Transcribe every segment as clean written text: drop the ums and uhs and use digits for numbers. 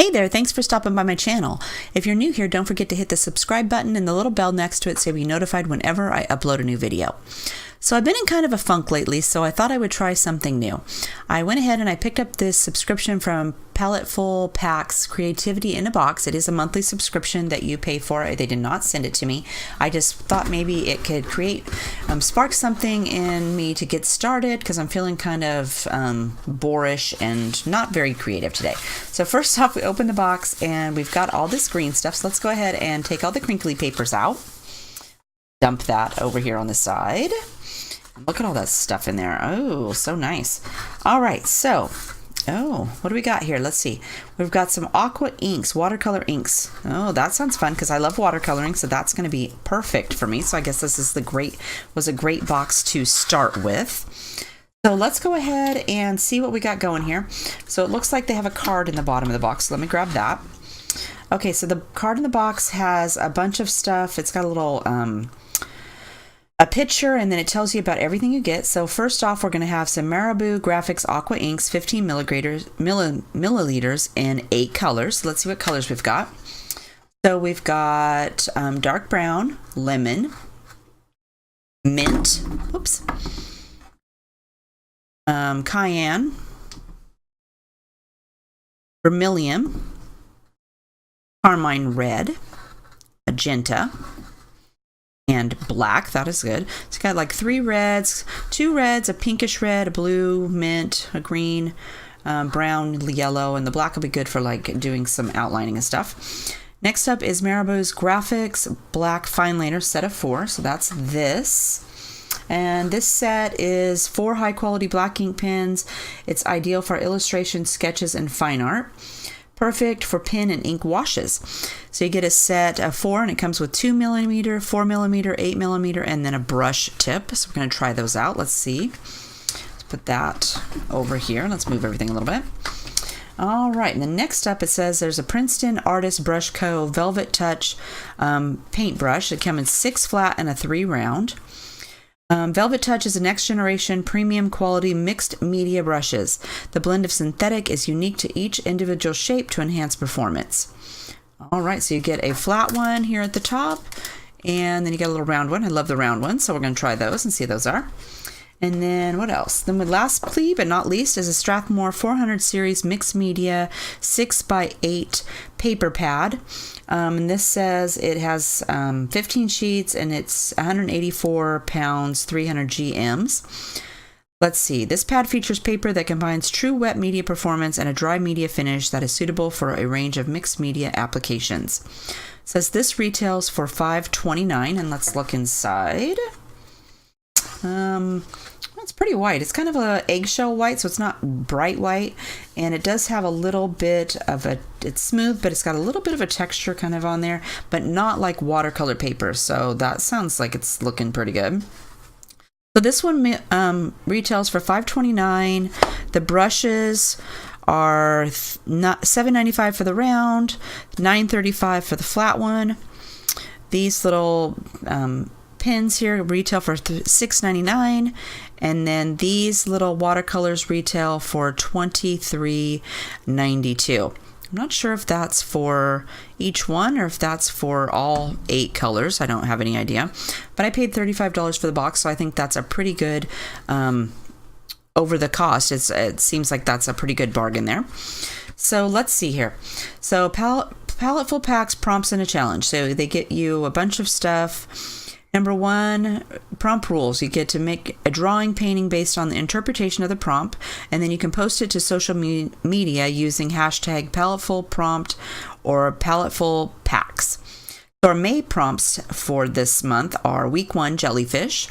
Hey there, thanks for stopping by my channel. If you're new here, don't forget to hit the subscribe button and the little bell next to it so you'll be notified whenever I upload a new video. So I've been in kind of a funk lately, so I thought I would try something new. I went ahead and I picked up this subscription from Paletteful Pack's Creativity in a Box. It is a monthly subscription that you pay for. They did not send it to me. I just thought maybe it could spark something in me to get started because I'm feeling kind of boorish and not very creative today. So first off, we open the box and we've got all this green stuff. So let's go ahead and take all the crinkly papers out. Dump that over here on the side. Look at all that stuff in there. Oh, so nice. All right, so, what do we got here? Let's see. We've got some aqua inks, watercolor inks. Oh, that sounds fun because I love watercoloring, so that's going to be perfect for me. So I guess this is was a great box to start with. So let's go ahead and see what we got going here. So it looks like they have a card in the bottom of the box. So let me grab that. Okay, so the card in the box has a bunch of stuff. It's got a little a picture, and then it tells you about everything you get. So first off, we're going to have some Marabou Graphics Aqua Inks, 15 milliliters in 8 colors. So let's see what colors we've got. So we've got dark brown, lemon, mint, cayenne, vermilion, carmine red, magenta, and black. That is good. It's got like 3 reds, 2 reds, a pinkish red, a blue, mint, a green, brown, yellow, and the black will be good for like doing some outlining and stuff. Next up is Marabou's Graphics Black Fine Liner set of 4. So that's this. And this set is 4 high quality black ink pens. It's ideal for illustration, sketches, and fine art. Perfect for pen and ink washes. So you get a set of 4, and it comes with 2mm, 4mm, 8mm, and then a brush tip. So we're going to try those out. Let's see. Let's put that over here. Let's move everything a little bit. All right, and then next up it says there's a Princeton Artist Brush Co. Velvet Touch paintbrush. It comes in 6 flat and a 3 round. Velvet Touch is a next generation premium quality mixed media brushes. The blend of synthetic is unique to each individual shape to enhance performance. All right, so you get a flat one here at the top, and then you get a little round one. I love the round ones, so we're going to try those and see how those are. And then what else? Then lastly but not least is a Strathmore 400 series mixed media 6x8 paper pad. And this says it has 15 sheets and it's 184 pounds, 300 GMs. Let's see. This pad features paper that combines true wet media performance and a dry media finish that is suitable for a range of mixed media applications. It says this retails for $5.29, and let's look inside. It's pretty white. It's kind of a eggshell white, so it's not bright white, and it does have a little bit of it's smooth, but it's got a little bit of a texture kind of on there, but not like watercolor paper, so that sounds like it's looking pretty good. So this one retails for $5.29. The brushes are $7.95 for the round, $9.35 for the flat one. These little pens here retail for $6.99, and then these little watercolors retail for $23.92. I'm not sure if that's for each one or if that's for all 8 colors. I don't have any idea, but I paid $35 for the box, so I think that's a pretty good over the cost. It seems like that's a pretty good bargain there. So let's see here. So Paletteful Packs prompts and a challenge. So they get you a bunch of stuff. Number 1, prompt rules. You get to make a drawing painting based on the interpretation of the prompt, and then you can post it to social media using hashtag Paletteful Prompt or Paletteful Packs. So our May prompts for this month are week 1, jellyfish,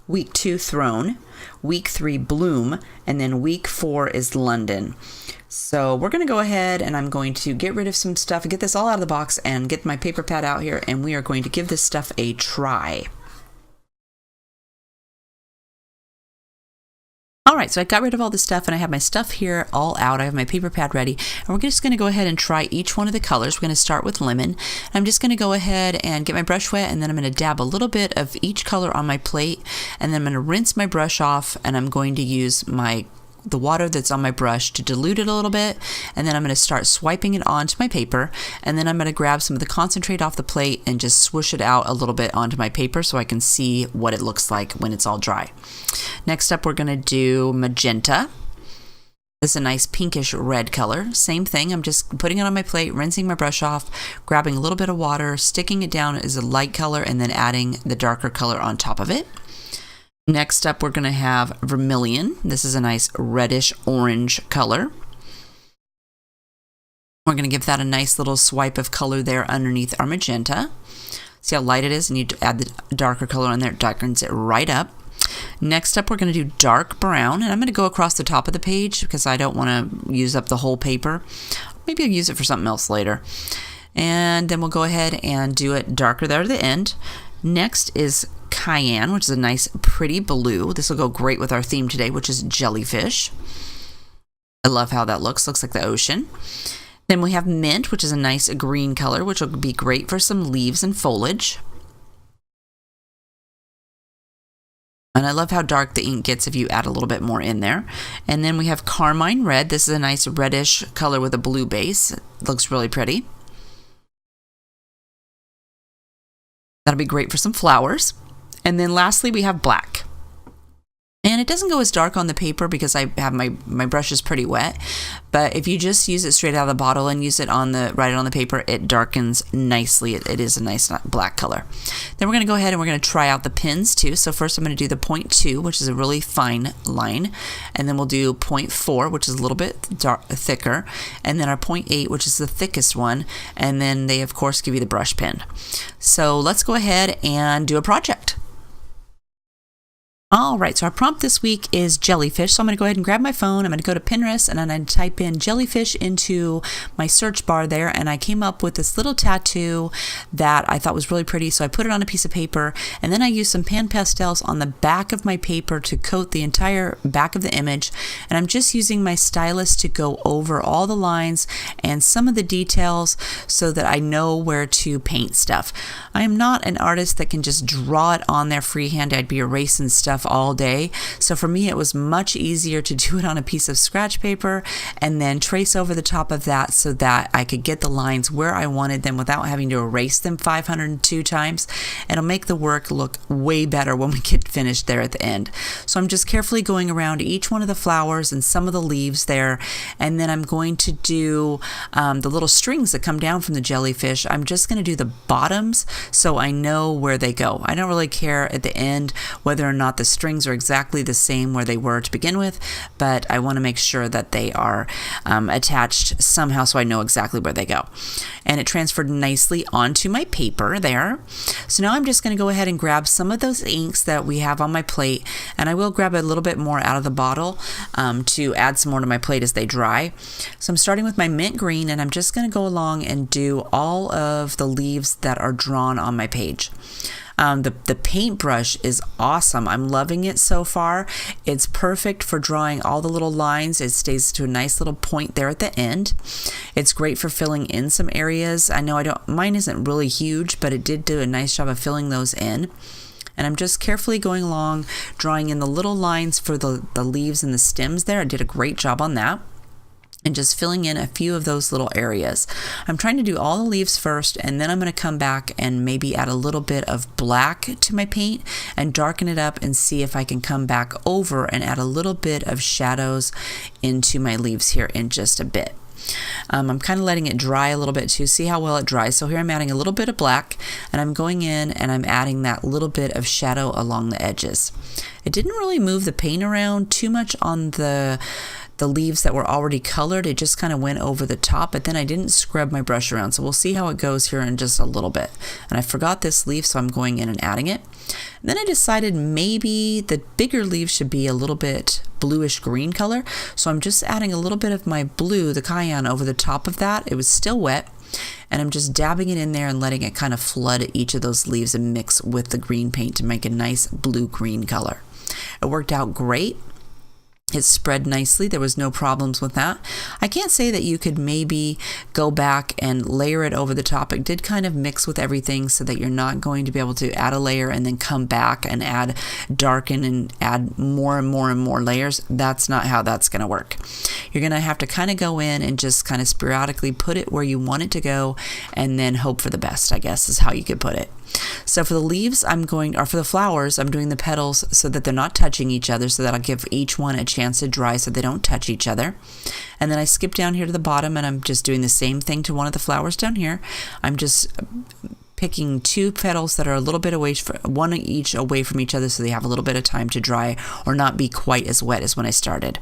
week 2, throne, week 3, bloom, and then week 4 is London. So we're going to go ahead and I'm going to get rid of some stuff, get this all out of the box, and get my paper pad out here, and we are going to give this stuff a try. All right, so I got rid of all the stuff and I have my stuff here all out. I have my paper pad ready, and we're just going to go ahead and try each one of the colors. We're going to start with lemon. I'm just going to go ahead and get my brush wet, and then I'm going to dab a little bit of each color on my plate, and then I'm going to rinse my brush off, and I'm going to use my the water that's on my brush to dilute it a little bit, and then I'm going to start swiping it onto my paper, and then I'm going to grab some of the concentrate off the plate and just swoosh it out a little bit onto my paper so I can see what it looks like when it's all dry. Next up, we're going to do magenta. This is a nice pinkish red color. Same thing, I'm just putting it on my plate, rinsing my brush off, grabbing a little bit of water, sticking it down as a light color, and then adding the darker color on top of it. Next up, we're going to have vermilion. This is a nice reddish orange color. We're going to give that a nice little swipe of color there underneath our magenta. See how light it is? And you add the darker color on there, it darkens it right up. Next up, we're going to do dark brown, and I'm going to go across the top of the page because I don't want to use up the whole paper. Maybe I'll use it for something else later. And then we'll go ahead and do it darker there at the end. Next is cayenne, which is a nice pretty blue. This will go great with our theme today, which is jellyfish. I love how that looks like the ocean. Then we have mint, which is a nice green color, which will be great for some leaves and foliage. And I love how dark the ink gets if you add a little bit more in there. And then we have carmine red. This is a nice reddish color with a blue base. It looks really pretty. That'll be great for some flowers. And then lastly, we have black. And it doesn't go as dark on the paper because I have my brush is pretty wet. But if you just use it straight out of the bottle and use it write it on the paper, it darkens nicely. It is a nice black color. Then we're going to go ahead and we're going to try out the pins too. So first I'm going to do the 0.2, which is a really fine line. And then we'll do 0.4, which is a little bit thicker. And then our 0.8, which is the thickest one. And then they, of course, give you the brush pen. So let's go ahead and do a project. All right, so our prompt this week is jellyfish. So I'm going to go ahead and grab my phone. I'm going to go to Pinterest and I'm going to type in jellyfish into my search bar there. And I came up with this little tattoo that I thought was really pretty. So I put it on a piece of paper and then I used some pan pastels on the back of my paper to coat the entire back of the image. And I'm just using my stylus to go over all the lines and some of the details so that I know where to paint stuff. I am not an artist that can just draw it on there freehand. I'd be erasing stuff all day. So for me, it was much easier to do it on a piece of scratch paper and then trace over the top of that so that I could get the lines where I wanted them without having to erase them 502 times. It'll make the work look way better when we get finished there at the end. So I'm just carefully going around each one of the flowers and some of the leaves there. And then I'm going to do the little strings that come down from the jellyfish. I'm just going to do the bottoms so I know where they go. I don't really care at the end whether or not the strings are exactly the same where they were to begin with, but I want to make sure that they are attached somehow so I know exactly where they go. And it transferred nicely onto my paper there. So now I'm just going to go ahead and grab some of those inks that we have on my plate, and I will grab a little bit more out of the bottle to add some more to my plate as they dry. So I'm starting with my mint green, and I'm just going to go along and do all of the leaves that are drawn on my page. The paintbrush is awesome. I'm loving it so far. It's perfect for drawing all the little lines. It stays to a nice little point there at the end. It's great for filling in some areas. I know mine isn't really huge, but it did do a nice job of filling those in. And I'm just carefully going along, drawing in the little lines for the leaves and the stems there. I did a great job on that. And just filling in a few of those little areas. I'm trying to do all the leaves first, and then I'm going to come back and maybe add a little bit of black to my paint and darken it up and see if I can come back over and add a little bit of shadows into my leaves here in just a bit. I'm kind of letting it dry a little bit to see how well it dries. So here I'm adding a little bit of black, and I'm going in and I'm adding that little bit of shadow along the edges. It didn't really move the paint around too much on the leaves that were already colored. It just kind of went over the top, but then I didn't scrub my brush around. So we'll see how it goes here in just a little bit. And I forgot this leaf, so I'm going in and adding it. And then I decided maybe the bigger leaves should be a little bit bluish green color. So I'm just adding a little bit of my blue, the cayenne, over the top of that. It was still wet. And I'm just dabbing it in there and letting it kind of flood each of those leaves and mix with the green paint to make a nice blue-green color. It worked out great. It spread nicely. There was no problems with that. I can't say that you could maybe go back and layer it over the top. It did kind of mix with everything so that you're not going to be able to add a layer and then come back and add darken and add more and more and more layers. That's not how that's going to work. You're going to have to kind of go in and just kind of sporadically put it where you want it to go and then hope for the best, I guess is how you could put it. So for the leaves, for the flowers, I'm doing the petals so that they're not touching each other, so that I'll give each one a chance to dry so they don't touch each other. And then I skip down here to the bottom and I'm just doing the same thing to one of the flowers down here. I'm just picking 2 petals that are a little bit away, one each away from each other, so they have a little bit of time to dry or not be quite as wet as when I started.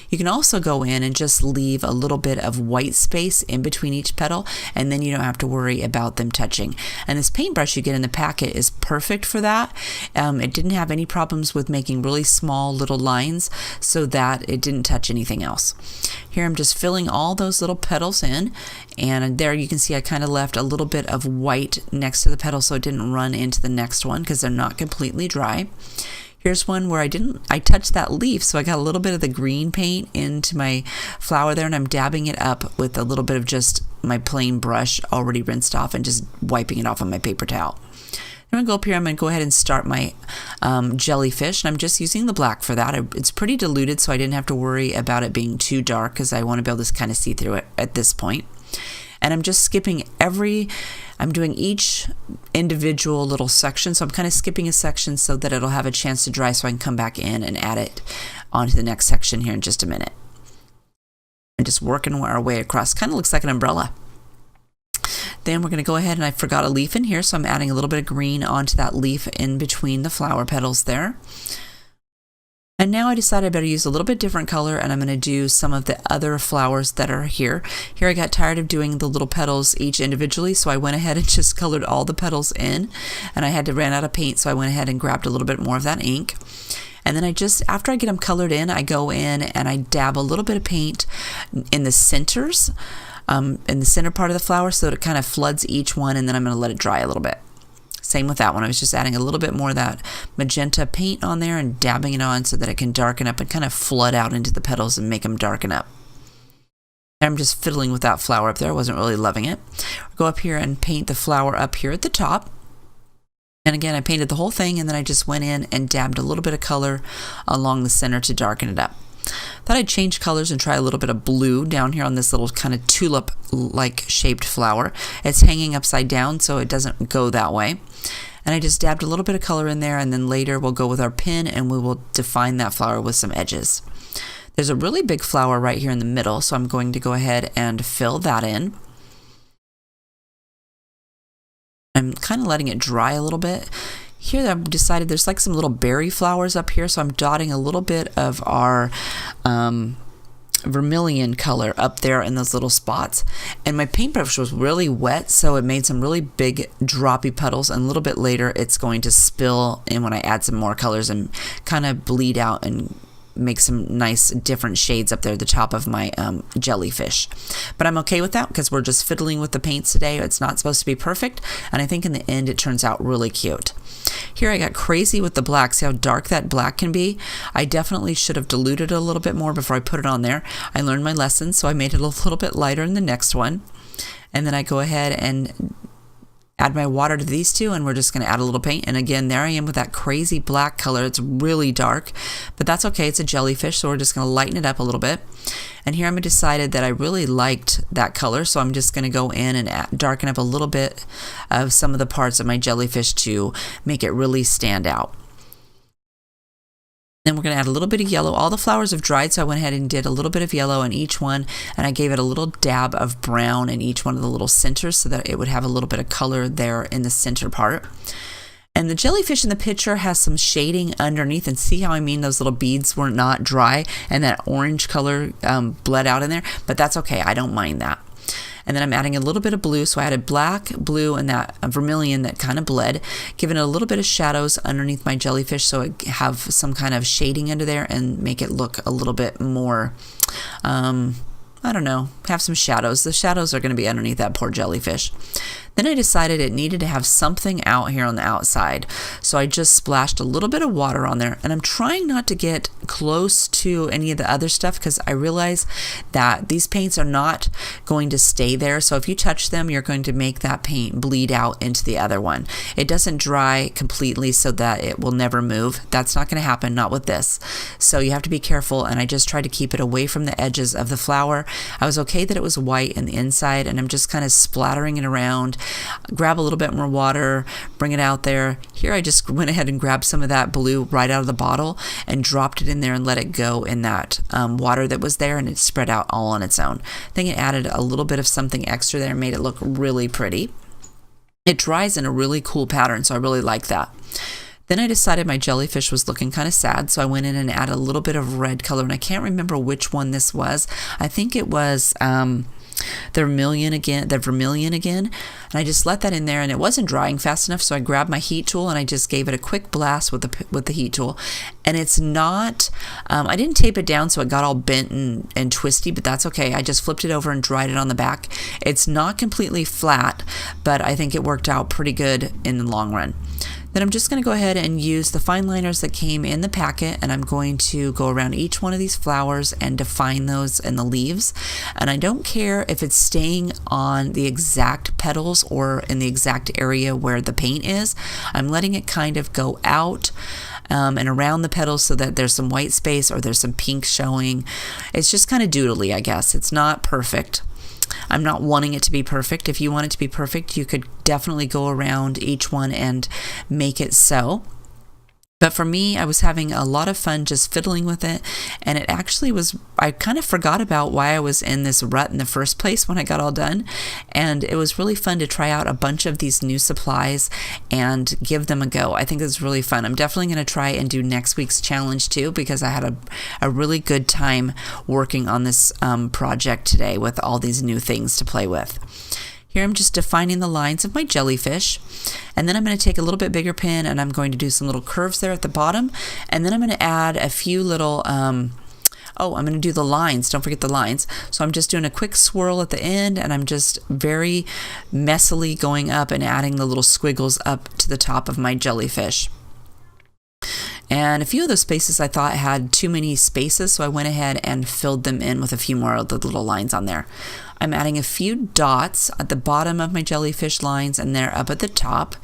You can also go in and just leave a little bit of white space in between each petal, and then you don't have to worry about them touching. And this paintbrush you get in the packet is perfect for that. It didn't have any problems with making really small little lines so that it didn't touch anything else. Here I'm just filling all those little petals in, and there you can see I kind of left a little bit of white next to the petal so it didn't run into the next one because they're not completely dry. Here's one where I touched that leaf, so I got a little bit of the green paint into my flower there, and I'm dabbing it up with a little bit of just my plain brush already rinsed off and just wiping it off on my paper towel. I'm going to go up here, I'm going to go ahead and start my jellyfish, and I'm just using the black for that. It's pretty diluted, so I didn't have to worry about it being too dark because I want to be able to kind of see through it at this point. And I'm just skipping I'm doing each individual little section, so I'm kind of skipping a section so that it'll have a chance to dry so I can come back in and add it onto the next section here in just a minute. And just working our way across. Kind of looks like an umbrella. Then we're going to go ahead, and I forgot a leaf in here, so I'm adding a little bit of green onto that leaf in between the flower petals there. And now I decided I better use a little bit different color, and I'm going to do some of the other flowers that are here. Here I got tired of doing the little petals each individually, so I went ahead and just colored all the petals in, and I had to run out of paint, so I went ahead and grabbed a little bit more of that ink. And then after I get them colored in, I go in and I dab a little bit of paint in the centers, in the center part of the flower, so that it kind of floods each one, and then I'm going to let it dry a little bit. Same with that one. I was just adding a little bit more of that magenta paint on there and dabbing it on so that it can darken up and kind of flood out into the petals and make them darken up. I'm just fiddling with that flower up there. I wasn't really loving it. I'll go up here and paint the flower up here at the top. And again, I painted the whole thing, and then I just went in and dabbed a little bit of color along the center to darken it up. Thought I'd change colors and try a little bit of blue down here on this little kind of tulip-like shaped flower. It's hanging upside down, so it doesn't go that way. And I just dabbed a little bit of color in there, and then later we'll go with our pen and we will define that flower with some edges. There's a really big flower right here in the middle, so I'm going to go ahead and fill that in. I'm kind of letting it dry a little bit. Here I've decided there's like some little berry flowers up here, so I'm dotting a little bit of our vermilion color up there in those little spots. And my paintbrush was really wet, so it made some really big droppy puddles, and a little bit later it's going to spill in when I add some more colors and kind of bleed out and make some nice different shades up there at the top of my jellyfish. But I'm okay with that because we're just fiddling with the paints today. It's not supposed to be perfect, and I think in the end it turns out really cute. Here I got crazy with the black. See how dark that black can be? I definitely should have diluted it a little bit more before I put it on there. I learned my lesson, so I made it a little bit lighter in the next one. And then I go ahead and add my water to these two, and we're just going to add a little paint. And again, there I am with that crazy black color. It's really dark, but that's okay. It's a jellyfish, so we're just going to lighten it up a little bit. And here I'm decided that I really liked that color, so I'm just going to go in and darken up a little bit of some of the parts of my jellyfish to make it really stand out. Then we're going to add a little bit of yellow. All the flowers have dried, so I went ahead and did a little bit of yellow in each one, and I gave it a little dab of brown in each one of the little centers so that it would have a little bit of color there in the center part. And the jellyfish in the picture has some shading underneath, and see how I mean those little beads were not dry and that orange color bled out in there, but that's okay. I don't mind that. And then I'm adding a little bit of blue, so I added black, blue, and that vermilion that kind of bled, giving it a little bit of shadows underneath my jellyfish so it have some kind of shading under there and make it look a little bit more, I don't know, have some shadows. The shadows are going to be underneath that poor jellyfish. Then I decided it needed to have something out here on the outside. So I just splashed a little bit of water on there, and I'm trying not to get close to any of the other stuff because I realize that these paints are not going to stay there. So if you touch them, you're going to make that paint bleed out into the other one. It doesn't dry completely so that it will never move. That's not going to happen, not with this. So you have to be careful, and I just tried to keep it away from the edges of the flower. I was okay that it was white in the inside, and I'm just kind of splattering it around. Grab a little bit more water, bring it out there. Here I just went ahead and grabbed some of that blue right out of the bottle and dropped it in there and let it go in that water that was there, and it spread out all on its own. I think it added a little bit of something extra there and made it look really pretty. It dries in a really cool pattern, so I really like that. Then I decided my jellyfish was looking kind of sad, so I went in and added a little bit of red color, and I can't remember which one this was. I think it was the vermilion again, and I just let that in there, and it wasn't drying fast enough, so I grabbed my heat tool and I just gave it a quick blast with the heat tool. And it's not, I didn't tape it down so it got all bent and twisty, but that's okay. I just flipped it over and dried it on the back. It's not completely flat, but I think it worked out pretty good in the long run. Then I'm just going to go ahead and use the fine liners that came in the packet, and I'm going to go around each one of these flowers and define those in the leaves. And I don't care if it's staying on the exact petals or in the exact area where the paint is. I'm letting it kind of go out and around the petals so that there's some white space or there's some pink showing. It's just kind of doodly, I guess. It's not perfect. I'm not wanting it to be perfect. If you want it to be perfect, you could definitely go around each one and make it so. But for me, I was having a lot of fun just fiddling with it, and it actually was, I kind of forgot about why I was in this rut in the first place when I got all done, and it was really fun to try out a bunch of these new supplies and give them a go. I think it's really fun. I'm definitely going to try and do next week's challenge too, because I had a really good time working on this project today with all these new things to play with. Here I'm just defining the lines of my jellyfish, and then I'm going to take a little bit bigger pen and I'm going to do some little curves there at the bottom, and then I'm going to add a few little, I'm going to do the lines. Don't forget the lines. So I'm just doing a quick swirl at the end, and I'm just very messily going up and adding the little squiggles up to the top of my jellyfish. And a few of those spaces I thought had too many spaces, so I went ahead and filled them in with a few more of the little lines on there. I'm adding a few dots at the bottom of my jellyfish lines, and they're up at the top.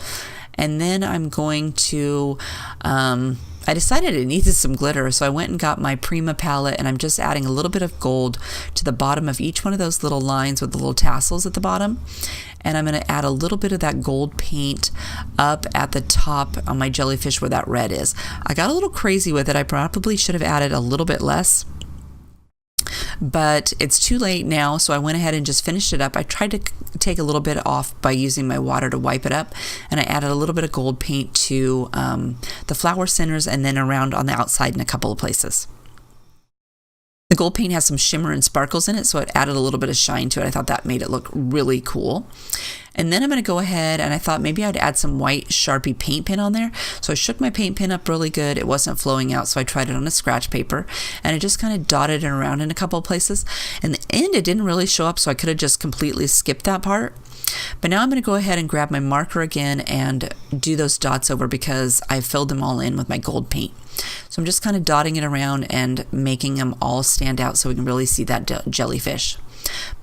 And then I'm going to, I decided it needed some glitter, so I went and got my Prima palette, and I'm just adding a little bit of gold to the bottom of each one of those little lines with the little tassels at the bottom. And I'm going to add a little bit of that gold paint up at the top on my jellyfish where that red is. I got a little crazy with it. I probably should have added a little bit less, but it's too late now, so I went ahead and just finished it up. I tried to take a little bit off by using my water to wipe it up, and I added a little bit of gold paint to the flower centers and then around on the outside in a couple of places. The gold paint has some shimmer and sparkles in it, so it added a little bit of shine to it. I thought that made it look really cool. And then I'm going to go ahead, and I thought maybe I'd add some white Sharpie paint pen on there. So I shook my paint pen up really good. It wasn't flowing out, so I tried it on a scratch paper, and I just kind of dotted it around in a couple of places. In the end, it didn't really show up, so I could have just completely skipped that part. But now I'm going to go ahead and grab my marker again and do those dots over because I filled them all in with my gold paint. So I'm just kind of dotting it around and making them all stand out so we can really see that jellyfish.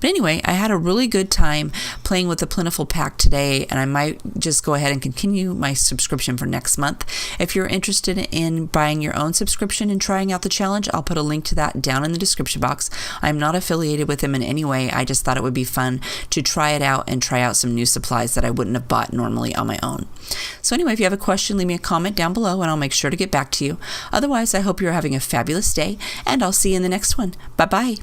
But anyway, I had a really good time playing with the Paletteful Pack today, and I might just go ahead and continue my subscription for next month. If you're interested in buying your own subscription and trying out the challenge, I'll put a link to that down in the description box. I'm not affiliated with them in any way. I just thought it would be fun to try it out and try out some new supplies that I wouldn't have bought normally on my own. So anyway, if you have a question, leave me a comment down below and I'll make sure to get back to you. Otherwise, I hope you're having a fabulous day, and I'll see you in the next one. Bye-bye.